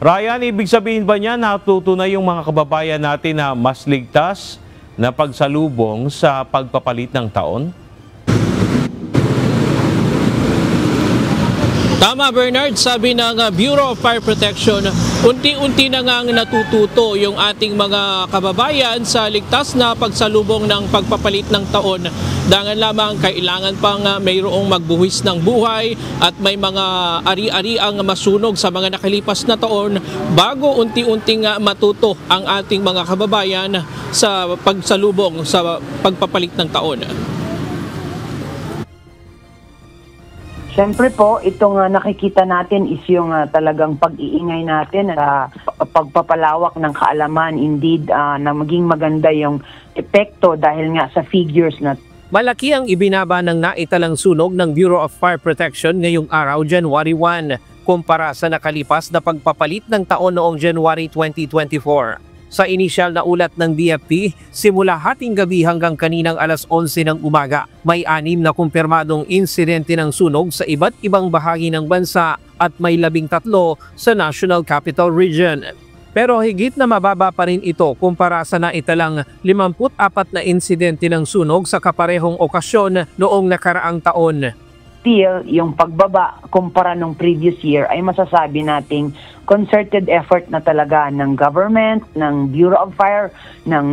Ryan, ibig sabihin ba niya natutunay yung mga kababayan natin na mas ligtas na pagsalubong sa pagpapalit ng taon? Tama, Bernard, sabi ng Bureau of Fire Protection, unti-unti na ngang natututo yung ating mga kababayan sa ligtas na pagsalubong ng pagpapalit ng taon. Dangan lamang kailangan pang mayroong magbuwis ng buhay at may mga ari-ariang masunog sa mga nakalipas na taon bago unti-unting matuto ang ating mga kababayan sa pagsalubong sa pagpapalit ng taon. Siyempre po, itong nakikita natin is yung talagang pag-iingay natin sa pagpapalawak ng kaalaman. Indeed, na maging maganda yung epekto dahil nga sa figures na. Malaki ang ibinaba ng naitalang sunog ng Bureau of Fire Protection ngayong araw, January 1, kumpara sa nakalipas na pagpapalit ng taon noong January 2024. Sa inisyal na ulat ng BFP, simula hating gabi hanggang kaninang alas 11 ng umaga, may 6 na kumpirmadong insidente ng sunog sa iba't ibang bahagi ng bansa at may 13 sa National Capital Region. Pero higit na mababa pa rin ito kumpara sa naitalang 54 na insidente ng sunog sa kaparehong okasyon noong nakaraang taon. Still, yung pagbaba kumpara nung previous year ay masasabi nating concerted effort na talaga ng government, ng Bureau of Fire, ng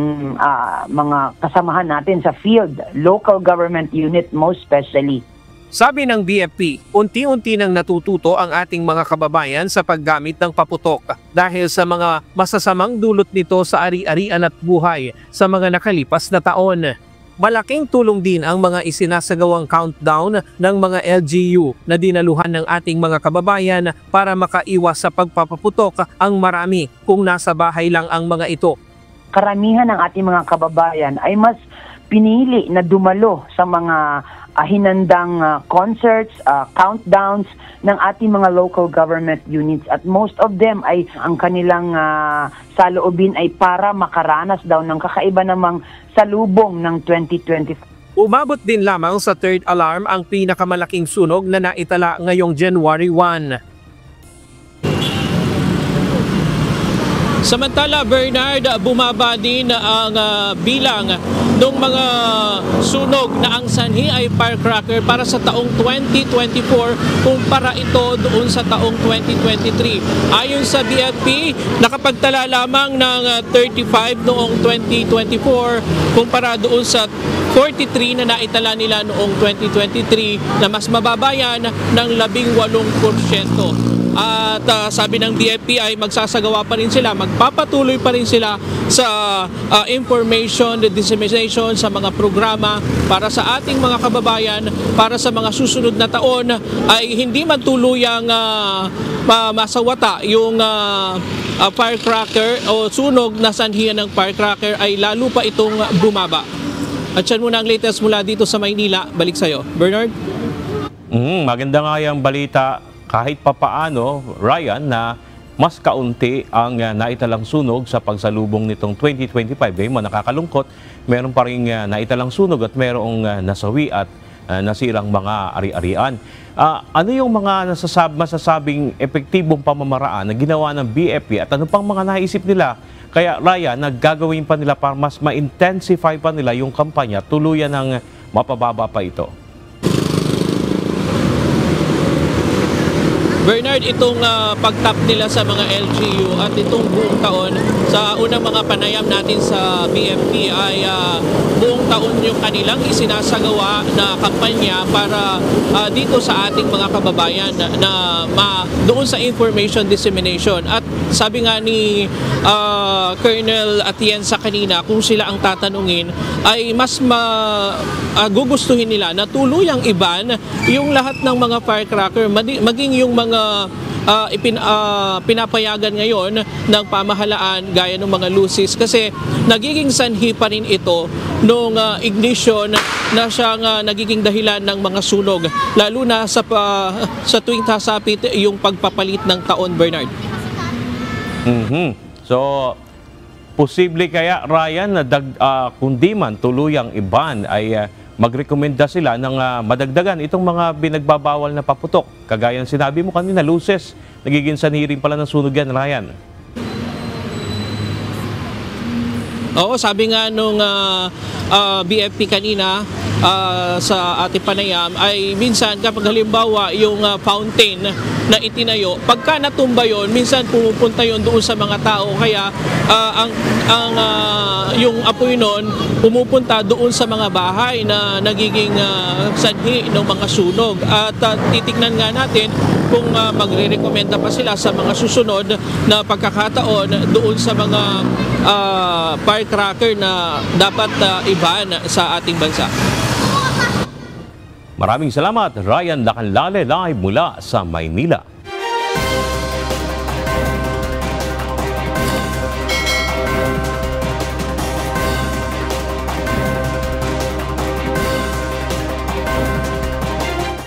mga kasamahan natin sa field, local government unit most especially. Sabi ng BFP, unti-unti nang natututo ang ating mga kababayan sa paggamit ng paputok dahil sa mga masasamang dulot nito sa ari-arian at buhay sa mga nakalipas na taon. Malaking tulong din ang mga isinasagawang countdown ng mga LGU na dinaluhan ng ating mga kababayan para makaiwas sa pagpapaputok ang marami kung nasa bahay lang ang mga ito. Karamihan ng ating mga kababayan ay mas pinili na dumalo sa mga hinandang concerts, countdowns ng ating mga local government units at most of them ay ang kanilang saloobin ay para makaranas daw ng kakaiba namang salubong ng 2024. Umabot din lamang sa third alarm ang pinakamalaking sunog na naitala ngayong January 1. Samantala, Bernard, bumaba din ang bilang ng mga sunog na ang sanhi ay firecracker para sa taong 2024 kumpara ito doon sa taong 2023. Ayon sa BFP, nakapagtala lamang ng 35 noong 2024 kumpara doon sa 43 na naitala nila noong 2023 na mas mababa yan ng 18%. At sabi ng BFP ay magsasagawa pa rin sila, magpapatuloy pa rin sila sa information, dissemination sa mga programa para sa ating mga kababayan para sa mga susunod na taon ay hindi man tuluyang masawata yung firecracker o sunog na sanhiyan ng firecracker ay lalo pa itong bumaba. At yan muna ang latest mula dito sa Maynila. Balik sa'yo, Bernard. Maganda nga yung balita kahit papaano, Ryan, na mas kaunti ang naitalang sunog sa pagsalubong nitong 2025. Ngayon, nakakalungkot, meron pa rin naitalang sunog at merong nasawi at nasirang mga ari-arian. Ano yung mga masasabing epektibong pamamaraan na ginawa ng BFP at ano pang mga naisip nila? Kaya, Ryan, naggagawin pa nila para mas ma-intensify pa nila yung kampanya, tuluyan ng mapababa pa ito. Bernard, itong pagtap nila sa mga LGU at itong buong taon sa unang mga panayam natin sa BFP ay buong taon yung kanilang isinasagawa na kampanya para dito sa ating mga kababayan na doon sa information dissemination. At sabi nga ni Colonel Atienza kanina, kung sila ang tatanungin ay mas gugustuhin nila na tuluyang iban yung lahat ng mga firecracker, maging yung mga pinapayagan ngayon ng pamahalaan gaya ng mga lucis kasi nagiging sanhi pa rin ito nung ignition na siyang nagiging dahilan ng mga sunog lalo na sa tuwing sasapit yung pagpapalit ng taon, Bernard. So, posible kaya, Ryan, na kundi man tuluyang iban ay magrekomenda sila ng madagdagan itong mga binagbabawal na paputok. Kagaya ng sinabi mo kanina, luces, nagiging sanhi rin pala ng sunog yan, Ryan. Oo, sabi nga nung BFP kanina sa ating panayam ay minsan kapag halimbawa yung fountain na itinayo, pagka natumba yon, minsan pumupunta yon doon sa mga tao, kaya yung apoy nun pumupunta doon sa mga bahay na nagiging sanhi ng mga sunog. At titignan nga natin kung magre-recommenda pa sila sa mga susunod na pagkakataon doon sa mga firecracker na dapat iban sa ating bansa. Maraming salamat, Ryan Lacanlale, live mula sa Maynila.